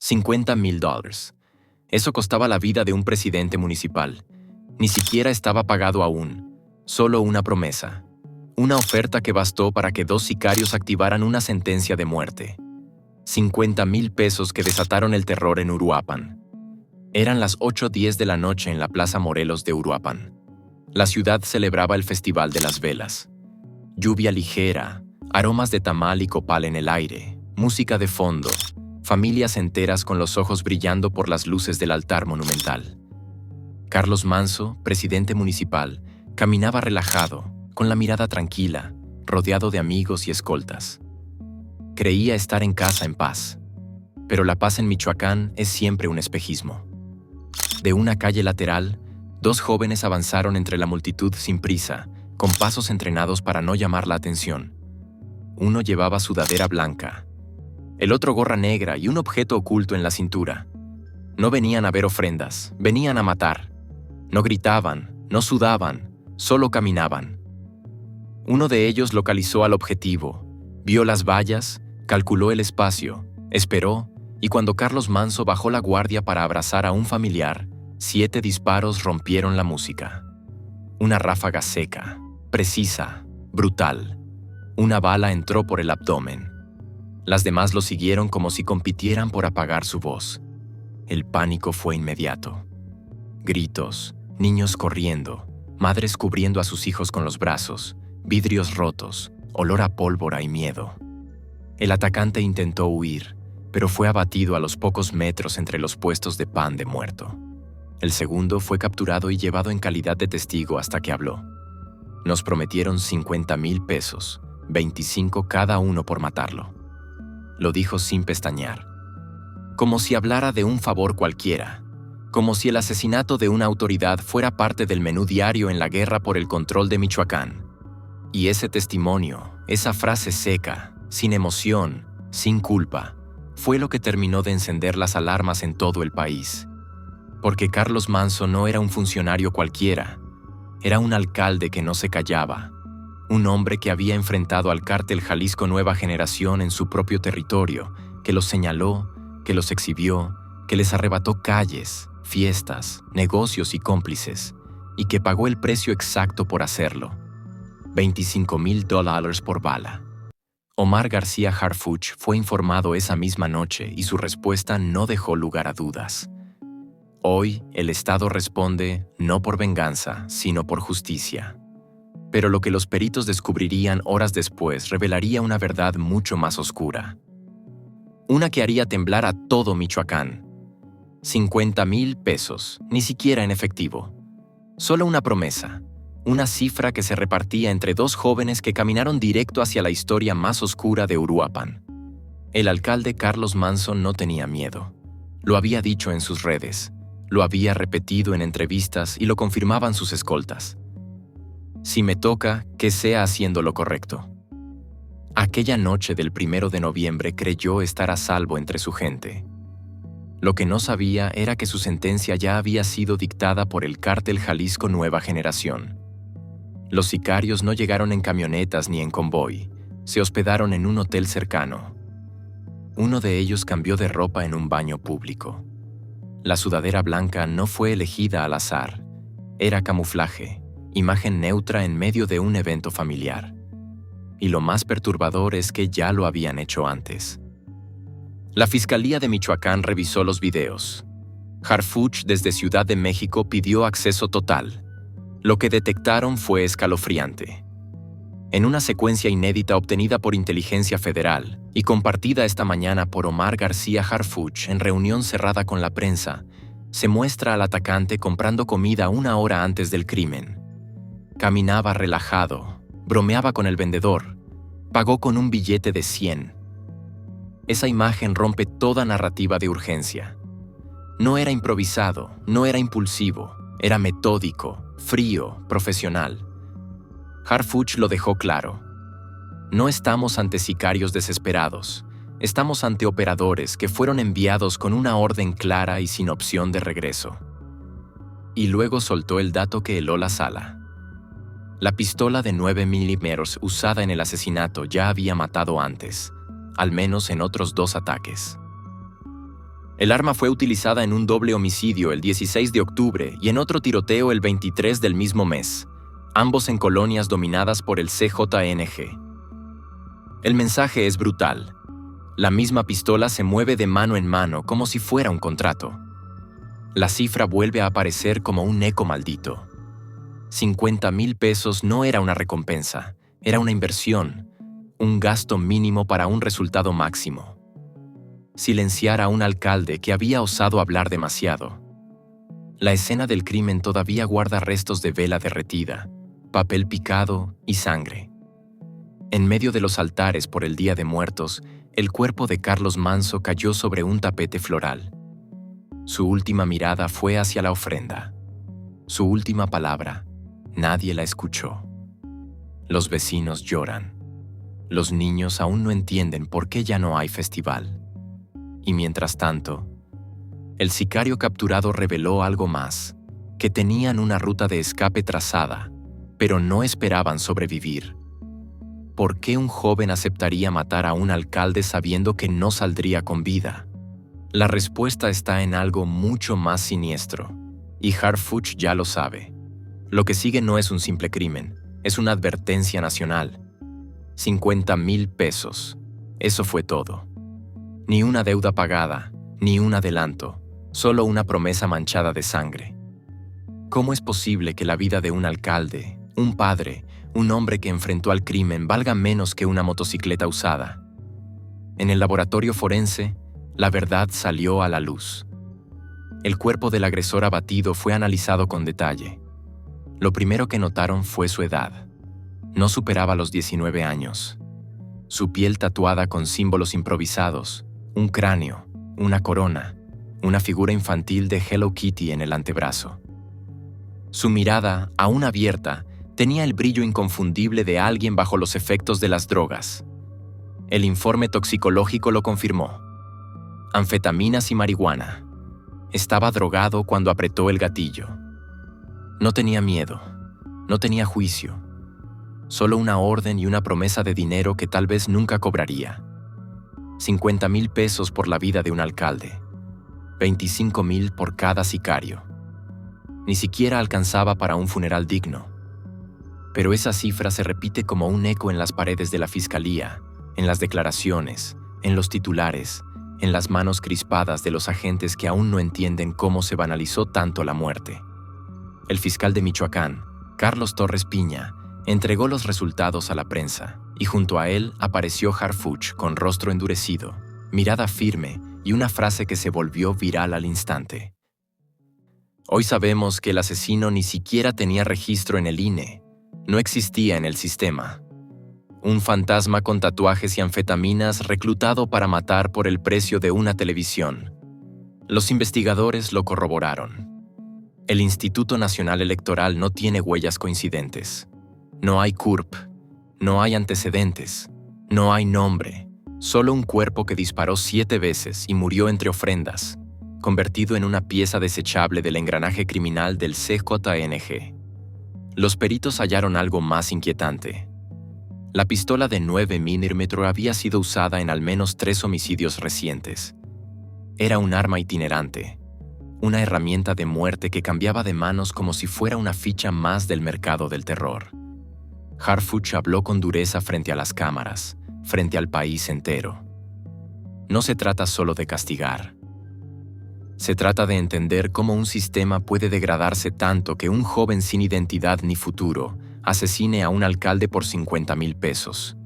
$50,000. Eso costaba la vida de un presidente municipal. Ni siquiera estaba pagado aún. Solo una promesa. Una oferta que bastó para que 2 sicarios activaran una sentencia de muerte. $50,000 que desataron el terror en Uruapan. Eran las 8:10 de la noche en la Plaza Morelos de Uruapan. La ciudad celebraba el Festival de las Velas. Lluvia ligera, aromas de tamal y copal en el aire, música de fondo, familias enteras con los ojos brillando por las luces del altar monumental. Carlos Manso, presidente municipal, caminaba relajado, con la mirada tranquila, rodeado de amigos y escoltas. Creía estar en casa en paz. Pero la paz en Michoacán es siempre un espejismo. De una calle lateral, 2 jóvenes avanzaron entre la multitud sin prisa, con pasos entrenados para no llamar la atención. Uno llevaba sudadera blanca, el otro gorra negra y un objeto oculto en la cintura. No venían a ver ofrendas, venían a matar. No gritaban, no sudaban, solo caminaban. Uno de ellos localizó al objetivo, vio las vallas, calculó el espacio, esperó, y cuando Carlos Manso bajó la guardia para abrazar a un familiar, 7 disparos rompieron la música. Una ráfaga seca, precisa, brutal. Una bala entró por el abdomen. Las demás lo siguieron como si compitieran por apagar su voz. El pánico fue inmediato. Gritos, niños corriendo, madres cubriendo a sus hijos con los brazos, vidrios rotos, olor a pólvora y miedo. El atacante intentó huir, pero fue abatido a los pocos metros entre los puestos de pan de muerto. El segundo fue capturado y llevado en calidad de testigo hasta que habló. Nos prometieron $50,000, 25 cada uno por matarlo. Lo dijo sin pestañear. Como si hablara de un favor cualquiera. Como si el asesinato de una autoridad fuera parte del menú diario en la guerra por el control de Michoacán. Y ese testimonio, esa frase seca, sin emoción, sin culpa, fue lo que terminó de encender las alarmas en todo el país. Porque Carlos Manso no era un funcionario cualquiera, era un alcalde que no se callaba, un hombre que había enfrentado al cártel Jalisco Nueva Generación en su propio territorio, que los señaló, que los exhibió, que les arrebató calles, fiestas, negocios y cómplices, y que pagó el precio exacto por hacerlo: $25,000 por bala. Omar García Harfuch fue informado esa misma noche y su respuesta no dejó lugar a dudas. Hoy, el Estado responde no por venganza, sino por justicia. Pero lo que los peritos descubrirían horas después revelaría una verdad mucho más oscura. Una que haría temblar a todo Michoacán. $50,000, ni siquiera en efectivo. Solo una promesa, una cifra que se repartía entre 2 jóvenes que caminaron directo hacia la historia más oscura de Uruapan. El alcalde Carlos Manso no tenía miedo. Lo había dicho en sus redes, lo había repetido en entrevistas y lo confirmaban sus escoltas. Si me toca, que sea haciendo lo correcto. Aquella noche del 1 de noviembre creyó estar a salvo entre su gente. Lo que no sabía era que su sentencia ya había sido dictada por el cártel Jalisco Nueva Generación. Los sicarios no llegaron en camionetas ni en convoy, se hospedaron en un hotel cercano. Uno de ellos cambió de ropa en un baño público. La sudadera blanca no fue elegida al azar, era camuflaje, imagen neutra en medio de un evento familiar. Y lo más perturbador es que ya lo habían hecho antes. La Fiscalía de Michoacán revisó los videos. Harfuch desde Ciudad de México pidió acceso total. Lo que detectaron fue escalofriante. En una secuencia inédita obtenida por Inteligencia Federal y compartida esta mañana por Omar García Harfuch en reunión cerrada con la prensa, se muestra al atacante comprando comida 1 hora antes del crimen. Caminaba relajado, bromeaba con el vendedor, pagó con un billete de 100. Esa imagen rompe toda narrativa de urgencia. No era improvisado, no era impulsivo, era metódico, frío, profesional. Harfuch lo dejó claro. No estamos ante sicarios desesperados, estamos ante operadores que fueron enviados con una orden clara y sin opción de regreso. Y luego soltó el dato que heló la sala. La pistola de 9 milímetros usada en el asesinato ya había matado antes, al menos en otros 2 ataques. El arma fue utilizada en un doble homicidio el 16 de octubre y en otro tiroteo el 23 del mismo mes, ambos en colonias dominadas por el CJNG. El mensaje es brutal. La misma pistola se mueve de mano en mano como si fuera un contrato. La cifra vuelve a aparecer como un eco maldito. 50,000 pesos no era una recompensa, era una inversión, un gasto mínimo para un resultado máximo. Silenciar a un alcalde que había osado hablar demasiado. La escena del crimen todavía guarda restos de vela derretida, papel picado y sangre. En medio de los altares por el Día de Muertos, el cuerpo de Carlos Manso cayó sobre un tapete floral. Su última mirada fue hacia la ofrenda. Su última palabra, nadie la escuchó. Los vecinos lloran. Los niños aún no entienden por qué ya no hay festival. Y mientras tanto, el sicario capturado reveló algo más, que tenían una ruta de escape trazada, pero no esperaban sobrevivir. ¿Por qué un joven aceptaría matar a un alcalde sabiendo que no saldría con vida? La respuesta está en algo mucho más siniestro, y Harfuch ya lo sabe. Lo que sigue no es un simple crimen, es una advertencia nacional. 50,000 pesos. Eso fue todo. Ni una deuda pagada, ni un adelanto, solo una promesa manchada de sangre. ¿Cómo es posible que la vida de un alcalde, un padre, un hombre que enfrentó al crimen valga menos que una motocicleta usada? En el laboratorio forense, la verdad salió a la luz. El cuerpo del agresor abatido fue analizado con detalle. Lo primero que notaron fue su edad. No superaba los 19 años. Su piel tatuada con símbolos improvisados, un cráneo, una corona, una figura infantil de Hello Kitty en el antebrazo. Su mirada, aún abierta, tenía el brillo inconfundible de alguien bajo los efectos de las drogas. El informe toxicológico lo confirmó. Anfetaminas y marihuana. Estaba drogado cuando apretó el gatillo. No tenía miedo, no tenía juicio. Solo una orden y una promesa de dinero que tal vez nunca cobraría. 50,000 pesos por la vida de un alcalde. 25,000 por cada sicario. Ni siquiera alcanzaba para un funeral digno. Pero esa cifra se repite como un eco en las paredes de la fiscalía, en las declaraciones, en los titulares, en las manos crispadas de los agentes que aún no entienden cómo se banalizó tanto la muerte. El fiscal de Michoacán, Carlos Torres Piña, entregó los resultados a la prensa, y junto a él apareció Harfuch con rostro endurecido, mirada firme y una frase que se volvió viral al instante. Hoy sabemos que el asesino ni siquiera tenía registro en el INE, no existía en el sistema. Un fantasma con tatuajes y anfetaminas reclutado para matar por el precio de una televisión. Los investigadores lo corroboraron. El Instituto Nacional Electoral no tiene huellas coincidentes. No hay CURP, no hay antecedentes, no hay nombre, solo un cuerpo que disparó 7 veces y murió entre ofrendas, convertido en una pieza desechable del engranaje criminal del CJNG. Los peritos hallaron algo más inquietante. La pistola de 9 milímetros había sido usada en al menos 3 homicidios recientes. Era un arma itinerante, una herramienta de muerte que cambiaba de manos como si fuera una ficha más del mercado del terror. Harfuch habló con dureza frente a las cámaras, frente al país entero. No se trata solo de castigar. Se trata de entender cómo un sistema puede degradarse tanto que un joven sin identidad ni futuro asesine a un alcalde por 50,000 pesos.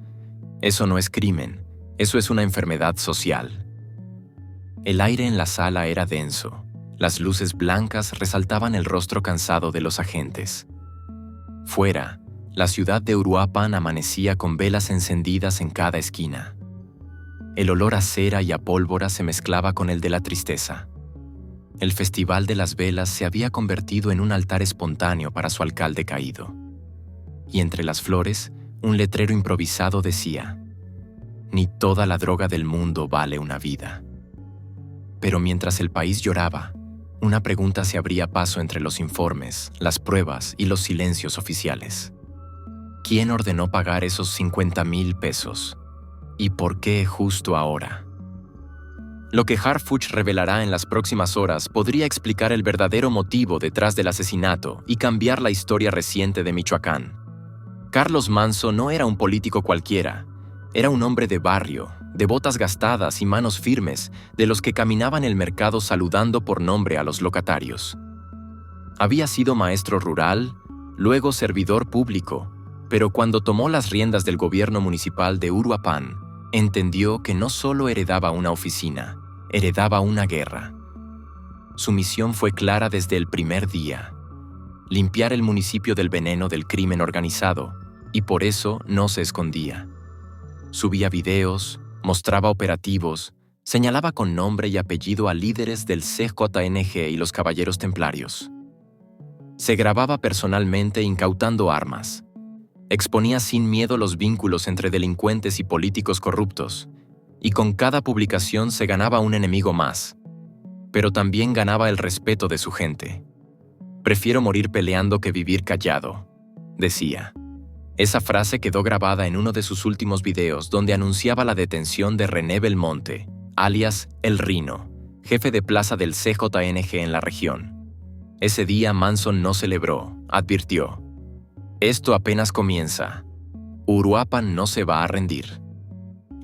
Eso no es crimen, eso es una enfermedad social. El aire en la sala era denso. Las luces blancas resaltaban el rostro cansado de los agentes. Fuera, la ciudad de Uruapan amanecía con velas encendidas en cada esquina. El olor a cera y a pólvora se mezclaba con el de la tristeza. El Festival de las Velas se había convertido en un altar espontáneo para su alcalde caído. Y entre las flores, un letrero improvisado decía: «Ni toda la droga del mundo vale una vida». Pero mientras el país lloraba, una pregunta se abría paso entre los informes, las pruebas y los silencios oficiales. ¿Quién ordenó pagar esos 50,000 pesos? ¿Y por qué justo ahora? Lo que Harfuch revelará en las próximas horas podría explicar el verdadero motivo detrás del asesinato y cambiar la historia reciente de Michoacán. Carlos Manso no era un político cualquiera. Era un hombre de barrio, de botas gastadas y manos firmes, de los que caminaban el mercado saludando por nombre a los locatarios. Había sido maestro rural, luego servidor público, pero cuando tomó las riendas del gobierno municipal de Uruapan, entendió que no solo heredaba una oficina, heredaba una guerra. Su misión fue clara desde el primer día: limpiar el municipio del veneno del crimen organizado, y por eso no se escondía. Subía videos, mostraba operativos, señalaba con nombre y apellido a líderes del CJNG y los Caballeros Templarios. Se grababa personalmente incautando armas. Exponía sin miedo los vínculos entre delincuentes y políticos corruptos, y con cada publicación se ganaba un enemigo más, pero también ganaba el respeto de su gente. «Prefiero morir peleando que vivir callado», decía. Esa frase quedó grabada en uno de sus últimos videos donde anunciaba la detención de René Belmonte, alias El Rino, jefe de plaza del CJNG en la región. Ese día Manson no celebró, advirtió: «Esto apenas comienza. Uruapan no se va a rendir».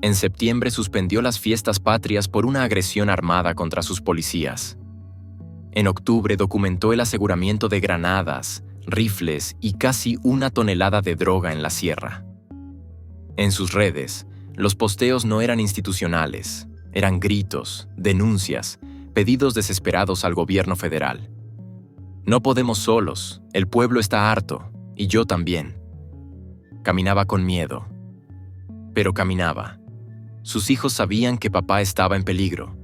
En septiembre suspendió las fiestas patrias por una agresión armada contra sus policías. En octubre documentó el aseguramiento de granadas, rifles y casi 1 tonelada de droga en la sierra. En sus redes, los posteos no eran institucionales, eran gritos, denuncias, pedidos desesperados al gobierno federal. «No podemos solos, el pueblo está harto, y yo también». Caminaba con miedo, pero caminaba. Sus hijos sabían que papá estaba en peligro.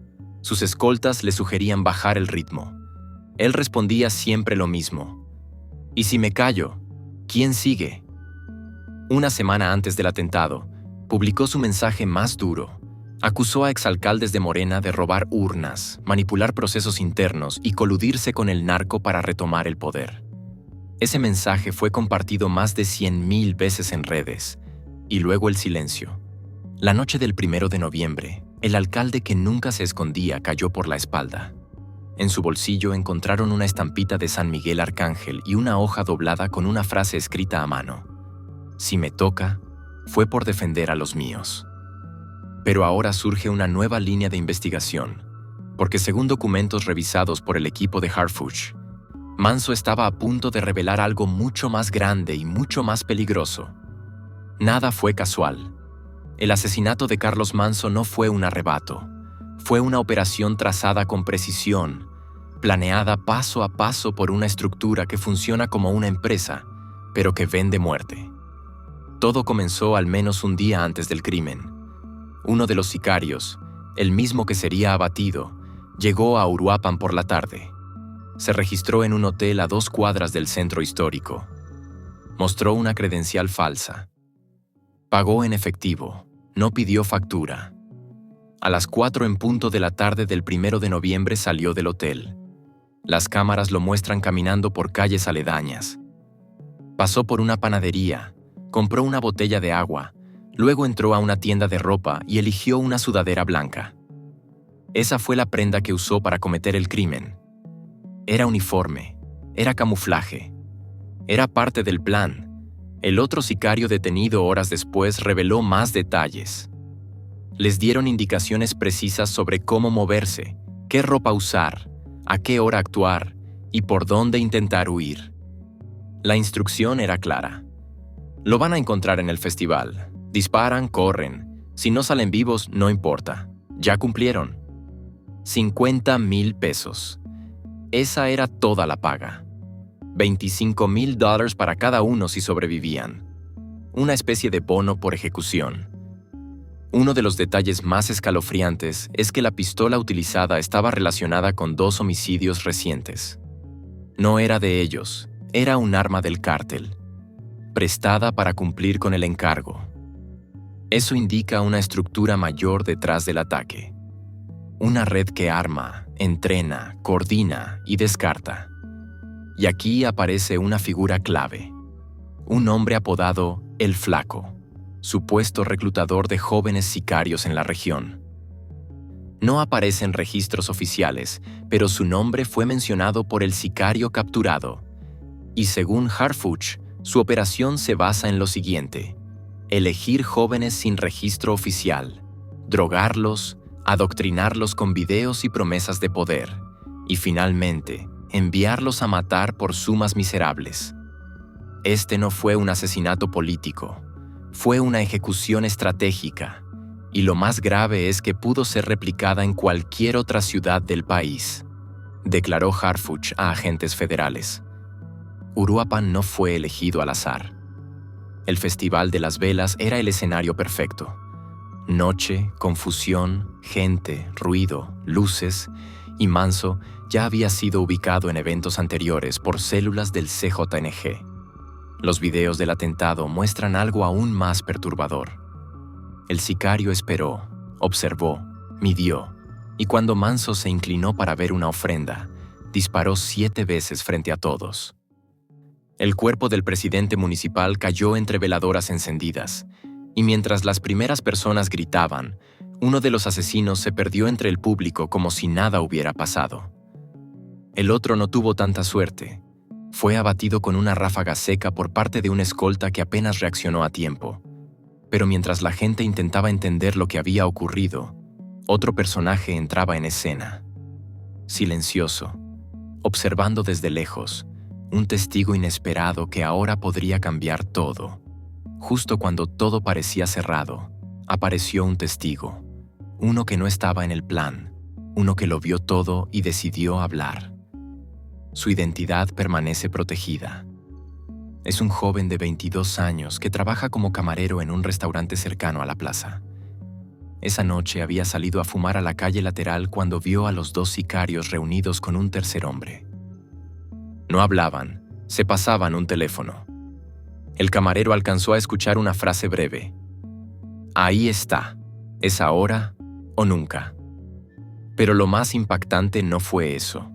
Sus escoltas le sugerían bajar el ritmo. Él respondía siempre lo mismo: «¿Y si me callo? ¿Quién sigue?». Una semana antes del atentado, publicó su mensaje más duro. Acusó a exalcaldes de Morena de robar urnas, manipular procesos internos y coludirse con el narco para retomar el poder. Ese mensaje fue compartido más de 100,000 veces en redes, y luego el silencio. La noche del 1 de noviembre, el alcalde que nunca se escondía cayó por la espalda. En su bolsillo encontraron una estampita de San Miguel Arcángel y una hoja doblada con una frase escrita a mano: «Si me toca, fue por defender a los míos». Pero ahora surge una nueva línea de investigación, porque según documentos revisados por el equipo de Harfuch, Manso estaba a punto de revelar algo mucho más grande y mucho más peligroso. Nada fue casual. El asesinato de Carlos Manso no fue un arrebato. Fue una operación trazada con precisión, planeada paso a paso por una estructura que funciona como una empresa, pero que vende muerte. Todo comenzó al menos un día antes del crimen. Uno de los sicarios, el mismo que sería abatido, llegó a Uruapan por la tarde. Se registró en un hotel a 2 cuadras del centro histórico. Mostró una credencial falsa. Pagó en efectivo, no pidió factura. A las 4 en punto de la tarde del 1 de noviembre salió del hotel. Las cámaras lo muestran caminando por calles aledañas. Pasó por una panadería, compró una botella de agua, luego entró a una tienda de ropa y eligió una sudadera blanca. Esa fue la prenda que usó para cometer el crimen. Era uniforme, era camuflaje, era parte del plan. El otro sicario detenido horas después reveló más detalles. Les dieron indicaciones precisas sobre cómo moverse, qué ropa usar, a qué hora actuar y por dónde intentar huir. La instrucción era clara. Lo van a encontrar en el festival. Disparan, corren. Si no salen vivos, no importa. Ya cumplieron. 50,000 pesos. Esa era toda la paga. $25,000 para cada uno si sobrevivían. Una especie de bono por ejecución. Uno de los detalles más escalofriantes es que la pistola utilizada estaba relacionada con 2 homicidios recientes. No era de ellos, era un arma del cártel, prestada para cumplir con el encargo. Eso indica una estructura mayor detrás del ataque. Una red que arma, entrena, coordina y descarta. Y aquí aparece una figura clave. Un hombre apodado El Flaco, supuesto reclutador de jóvenes sicarios en la región. No aparece en registros oficiales, pero su nombre fue mencionado por el sicario capturado. Y según Harfuch, su operación se basa en lo siguiente: elegir jóvenes sin registro oficial, drogarlos, adoctrinarlos con videos y promesas de poder, y finalmente, enviarlos a matar por sumas miserables. Este no fue un asesinato político, fue una ejecución estratégica, y lo más grave es que pudo ser replicada en cualquier otra ciudad del país, declaró Harfuch a agentes federales. Uruapan no fue elegido al azar. El Festival de las Velas era el escenario perfecto. Noche, confusión, gente, ruido, luces, y Manso ya había sido ubicado en eventos anteriores por células del CJNG. Los videos del atentado muestran algo aún más perturbador. El sicario esperó, observó, midió, y cuando Manso se inclinó para ver una ofrenda, disparó 7 veces frente a todos. El cuerpo del presidente municipal cayó entre veladoras encendidas, y mientras las primeras personas gritaban, uno de los asesinos se perdió entre el público como si nada hubiera pasado. El otro no tuvo tanta suerte. Fue abatido con una ráfaga seca por parte de un escolta que apenas reaccionó a tiempo. Pero mientras la gente intentaba entender lo que había ocurrido, otro personaje entraba en escena. Silencioso, observando desde lejos, un testigo inesperado que ahora podría cambiar todo. Justo cuando todo parecía cerrado, apareció un testigo, uno que no estaba en el plan, uno que lo vio todo y decidió hablar. Su identidad permanece protegida. Es un joven de 22 años que trabaja como camarero en un restaurante cercano a la plaza. Esa noche había salido a fumar a la calle lateral cuando vio a los 2 sicarios reunidos con un tercer hombre. No hablaban, se pasaban un teléfono. El camarero alcanzó a escuchar una frase breve: "Ahí está, es ahora o nunca". Pero lo más impactante no fue eso.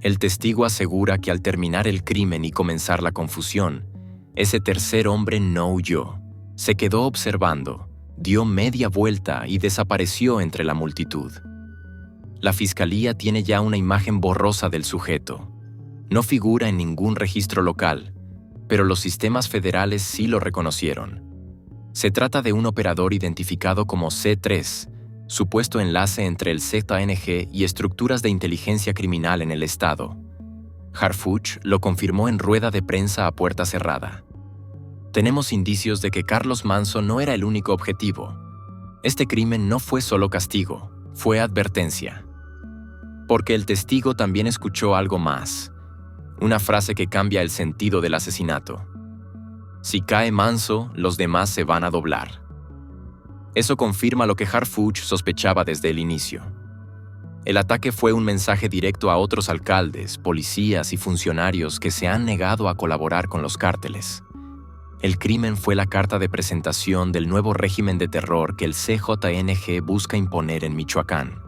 El testigo asegura que al terminar el crimen y comenzar la confusión, ese tercer hombre no huyó, se quedó observando, dio media vuelta y desapareció entre la multitud. La fiscalía tiene ya una imagen borrosa del sujeto. No figura en ningún registro local, pero los sistemas federales sí lo reconocieron. Se trata de un operador identificado como C3, supuesto enlace entre el ZNG y estructuras de inteligencia criminal en el estado. Harfuch lo confirmó en rueda de prensa a puerta cerrada. Tenemos indicios de que Carlos Manso no era el único objetivo. Este crimen no fue solo castigo, fue advertencia. Porque el testigo también escuchó algo más. Una frase que cambia el sentido del asesinato. Si cae Manso, los demás se van a doblar. Eso confirma lo que Harfuch sospechaba desde el inicio. El ataque fue un mensaje directo a otros alcaldes, policías y funcionarios que se han negado a colaborar con los cárteles. El crimen fue la carta de presentación del nuevo régimen de terror que el CJNG busca imponer en Michoacán.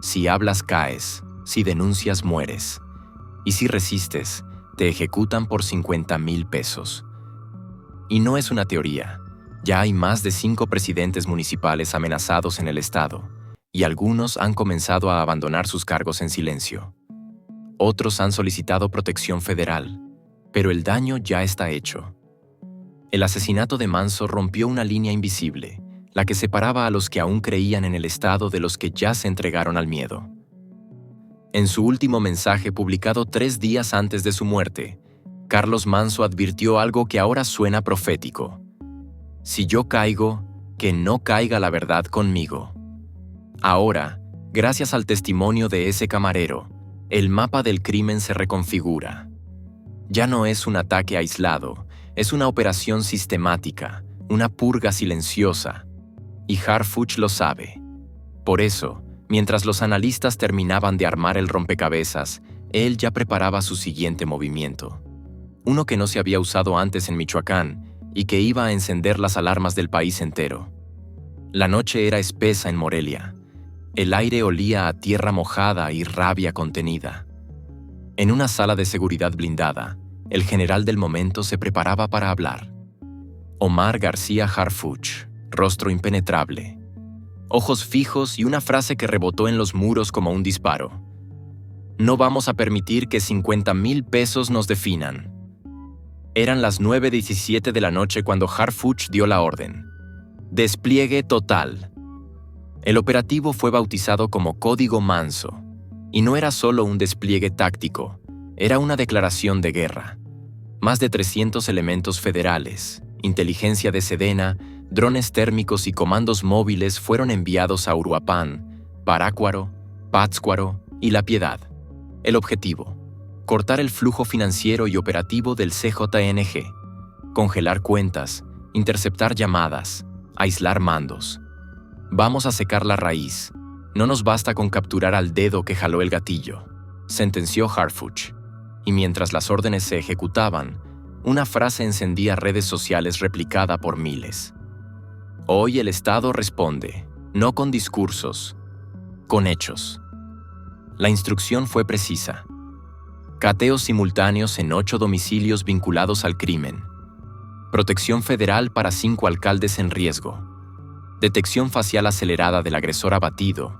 Si hablas, caes. Si denuncias, mueres. Y si resistes, te ejecutan por 50,000 pesos. Y no es una teoría. Ya hay más de 5 presidentes municipales amenazados en el estado, y algunos han comenzado a abandonar sus cargos en silencio. Otros han solicitado protección federal, pero el daño ya está hecho. El asesinato de Manso rompió una línea invisible, la que separaba a los que aún creían en el estado de los que ya se entregaron al miedo. En su último mensaje publicado 3 días antes de su muerte, Carlos Manso advirtió algo que ahora suena profético. Si yo caigo, que no caiga la verdad conmigo. Ahora, gracias al testimonio de ese camarero, el mapa del crimen se reconfigura. Ya no es un ataque aislado, es una operación sistemática, una purga silenciosa. Y Harfuch lo sabe. Por eso, mientras los analistas terminaban de armar el rompecabezas, él ya preparaba su siguiente movimiento. Uno que no se había usado antes en Michoacán y que iba a encender las alarmas del país entero. La noche era espesa en Morelia. El aire olía a tierra mojada y rabia contenida. En una sala de seguridad blindada, el general del momento se preparaba para hablar. Omar García Harfuch, rostro impenetrable. ojos fijos y una frase que rebotó en los muros como un disparo. No vamos a permitir que 50,000 pesos nos definan. Eran las 9:17 de la noche cuando Harfuch dio la orden. Despliegue total. El operativo fue bautizado como Código Manso, y no era solo un despliegue táctico, era una declaración de guerra. Más de 300 elementos federales, inteligencia de Sedena, drones térmicos y comandos móviles fueron enviados a Uruapan, Parácuaro, Pátzcuaro y La Piedad. El objetivo: cortar el flujo financiero y operativo del CJNG, congelar cuentas, interceptar llamadas, aislar mandos. Vamos a secar la raíz. No nos basta con capturar al dedo que jaló el gatillo, sentenció Harfuch. Y mientras las órdenes se ejecutaban, una frase encendía redes sociales replicada por miles. Hoy el Estado responde, no con discursos, con hechos. La instrucción fue precisa. Cateos simultáneos en 8 domicilios vinculados al crimen. Protección federal para 5 alcaldes en riesgo. Detección facial acelerada del agresor abatido.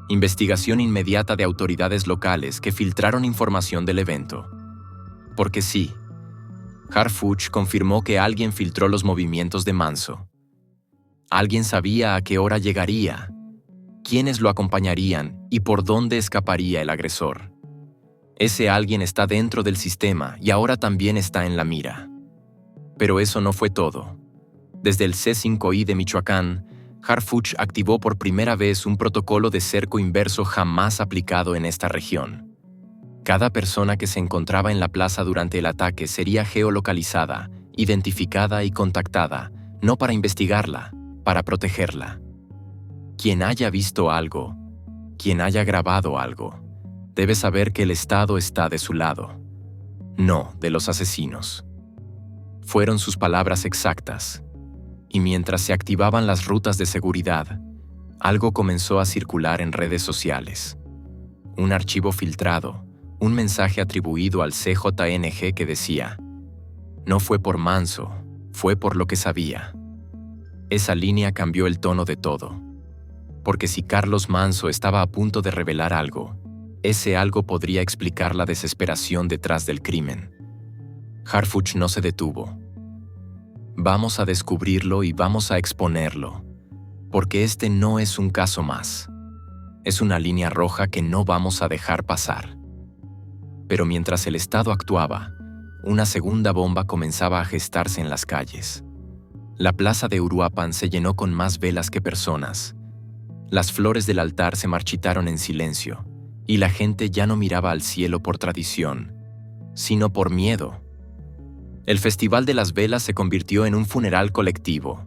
Investigación inmediata de autoridades locales que filtraron información del evento. Porque sí, Harfuch confirmó que alguien filtró los movimientos de Manso. Alguien sabía a qué hora llegaría, quiénes lo acompañarían y por dónde escaparía el agresor. Ese alguien está dentro del sistema y ahora también está en la mira. Pero eso no fue todo. Desde el C5I de Michoacán, Harfuch activó por primera vez un protocolo de cerco inverso jamás aplicado en esta región. Cada persona que se encontraba en la plaza durante el ataque sería geolocalizada, identificada y contactada, no para investigarla, para protegerla. Quien haya visto algo, quien haya grabado algo, debe saber que el Estado está de su lado, no de los asesinos. Fueron sus palabras exactas. Y mientras se activaban las rutas de seguridad, algo comenzó a circular en redes sociales. Un archivo filtrado, un mensaje atribuido al CJNG que decía: no fue por Manso, fue por lo que sabía. Esa línea cambió el tono de todo. Porque si Carlos Manso estaba a punto de revelar algo, ese algo podría explicar la desesperación detrás del crimen. Harfuch no se detuvo. Vamos a descubrirlo y vamos a exponerlo, porque este no es un caso más. Es una línea roja que no vamos a dejar pasar. Pero mientras el Estado actuaba, una segunda bomba comenzaba a gestarse en las calles. La plaza de Uruapan se llenó con más velas que personas. Las flores del altar se marchitaron en silencio, y la gente ya no miraba al cielo por tradición, sino por miedo. El Festival de las Velas se convirtió en un funeral colectivo.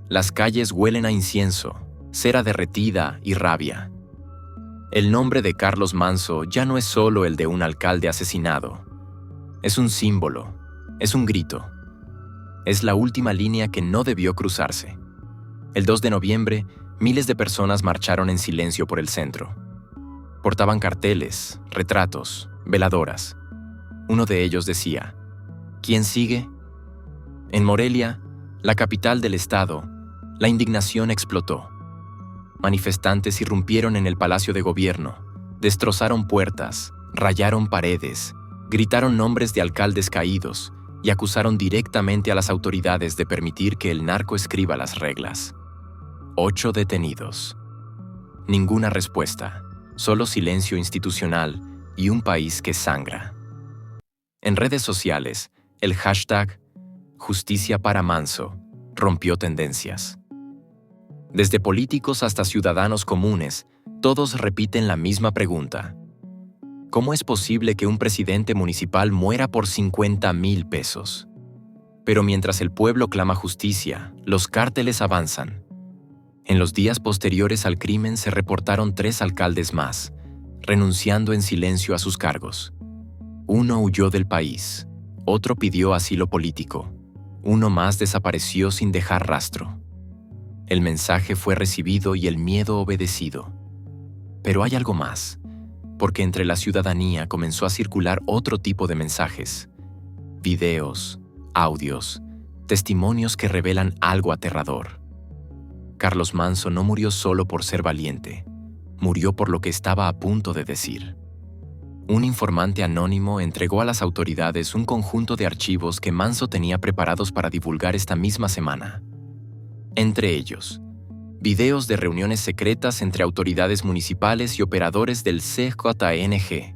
Las calles huelen a incienso, cera derretida y rabia. El nombre de Carlos Manso ya no es solo el de un alcalde asesinado. Es un símbolo, es un grito. Es la última línea que no debió cruzarse. El 2 de noviembre, miles de personas marcharon en silencio por el centro. Portaban carteles, retratos, veladoras. Uno de ellos decía: ¿quién sigue? En Morelia, la capital del estado, la indignación explotó. Manifestantes irrumpieron en el Palacio de Gobierno, destrozaron puertas, rayaron paredes, gritaron nombres de alcaldes caídos y acusaron directamente a las autoridades de permitir que el narco escriba las reglas. 8 detenidos. Ninguna respuesta, solo silencio institucional y un país que sangra. En redes sociales, el hashtag Justicia para Manso rompió tendencias. Desde políticos hasta ciudadanos comunes, todos repiten la misma pregunta. ¿Cómo es posible que un presidente municipal muera por 50,000 pesos? Pero mientras el pueblo clama justicia, los cárteles avanzan. En los días posteriores al crimen se reportaron 3 alcaldes más, renunciando en silencio a sus cargos. Uno huyó del país, otro pidió asilo político, uno más desapareció sin dejar rastro. El mensaje fue recibido y el miedo obedecido. Pero hay algo más, porque entre la ciudadanía comenzó a circular otro tipo de mensajes. Videos, audios, testimonios que revelan algo aterrador. Carlos Manso no murió solo por ser valiente, murió por lo que estaba a punto de decir. Un informante anónimo entregó a las autoridades un conjunto de archivos que Manso tenía preparados para divulgar esta misma semana. Entre ellos, videos de reuniones secretas entre autoridades municipales y operadores del CJNG,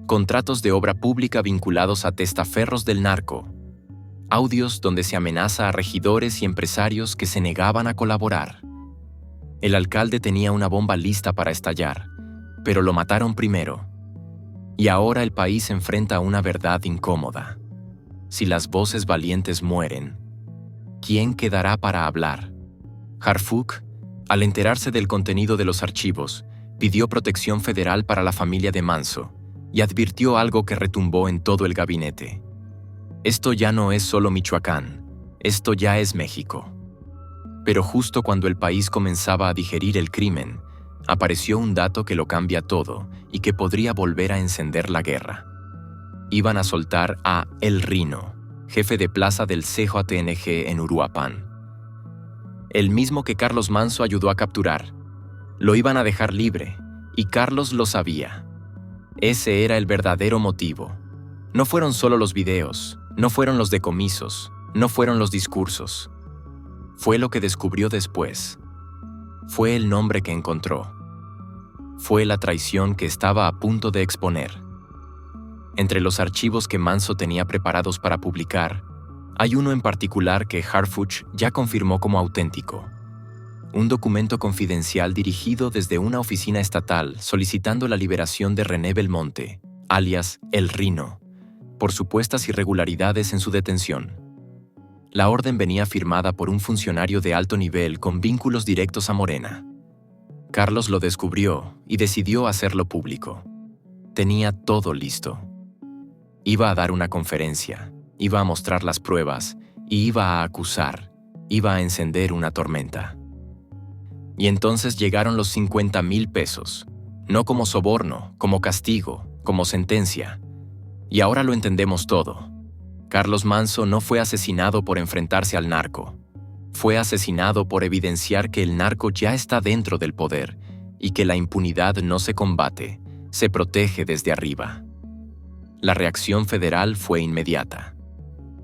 contratos de obra pública vinculados a testaferros del narco, audios donde se amenaza a regidores y empresarios que se negaban a colaborar. El alcalde tenía una bomba lista para estallar, pero lo mataron primero. Y ahora el país enfrenta a una verdad incómoda. Si las voces valientes mueren, ¿quién quedará para hablar? Harfuch, al enterarse del contenido de los archivos, pidió protección federal para la familia de Manso y advirtió algo que retumbó en todo el gabinete. Esto ya no es solo Michoacán, esto ya es México. Pero justo cuando el país comenzaba a digerir el crimen, apareció un dato que lo cambia todo y que podría volver a encender la guerra. Iban a soltar a El Rino, jefe de plaza del CJNG en Uruapan. El mismo que Carlos Manso ayudó a capturar. Lo iban a dejar libre, y Carlos lo sabía. Ese era el verdadero motivo. No fueron solo los videos, no fueron los decomisos, no fueron los discursos. Fue lo que descubrió después. Fue el nombre que encontró. Fue la traición que estaba a punto de exponer. Entre los archivos que Manso tenía preparados para publicar, hay uno en particular que Harfuch ya confirmó como auténtico. Un documento confidencial dirigido desde una oficina estatal solicitando la liberación de René Belmonte, alias El Rino, por supuestas irregularidades en su detención. La orden venía firmada por un funcionario de alto nivel con vínculos directos a Morena. Carlos lo descubrió y decidió hacerlo público. Tenía todo listo. Iba a dar una conferencia, iba a mostrar las pruebas y iba a acusar, iba a encender una tormenta. Y entonces llegaron los 50,000 pesos, no como soborno, como castigo, como sentencia. Y ahora lo entendemos todo. Carlos Manso no fue asesinado por enfrentarse al narco. Fue asesinado por evidenciar que el narco ya está dentro del poder y que la impunidad no se combate, se protege desde arriba. La reacción federal fue inmediata.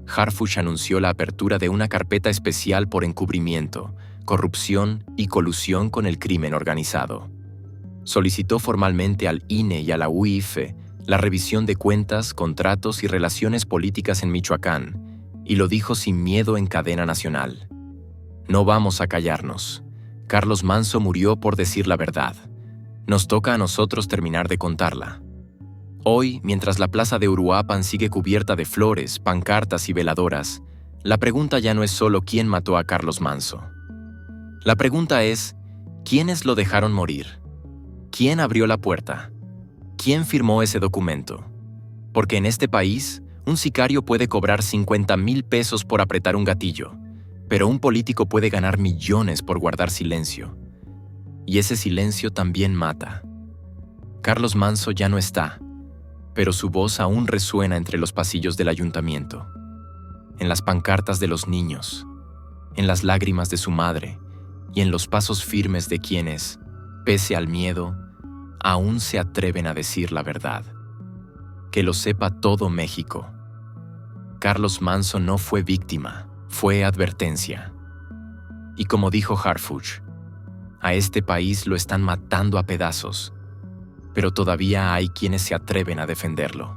Harfuch anunció la apertura de una carpeta especial por encubrimiento, corrupción y colusión con el crimen organizado. Solicitó formalmente al INE y a la UIF la revisión de cuentas, contratos y relaciones políticas en Michoacán, y lo dijo sin miedo en cadena nacional. No vamos a callarnos. Carlos Manso murió por decir la verdad. Nos toca a nosotros terminar de contarla. Hoy, mientras la plaza de Uruapan sigue cubierta de flores, pancartas y veladoras, la pregunta ya no es solo quién mató a Carlos Manso. La pregunta es, ¿quiénes lo dejaron morir? ¿Quién abrió la puerta? ¿Quién firmó ese documento? Porque en este país, un sicario puede cobrar 50,000 pesos por apretar un gatillo, pero un político puede ganar millones por guardar silencio. Y ese silencio también mata. Carlos Manso ya no está, pero su voz aún resuena entre los pasillos del ayuntamiento, en las pancartas de los niños, en las lágrimas de su madre y en los pasos firmes de quienes, pese al miedo, aún se atreven a decir la verdad. Que lo sepa todo México. Carlos Manso no fue víctima, fue advertencia. Y como dijo Harfuch, a este país lo están matando a pedazos, pero todavía hay quienes se atreven a defenderlo.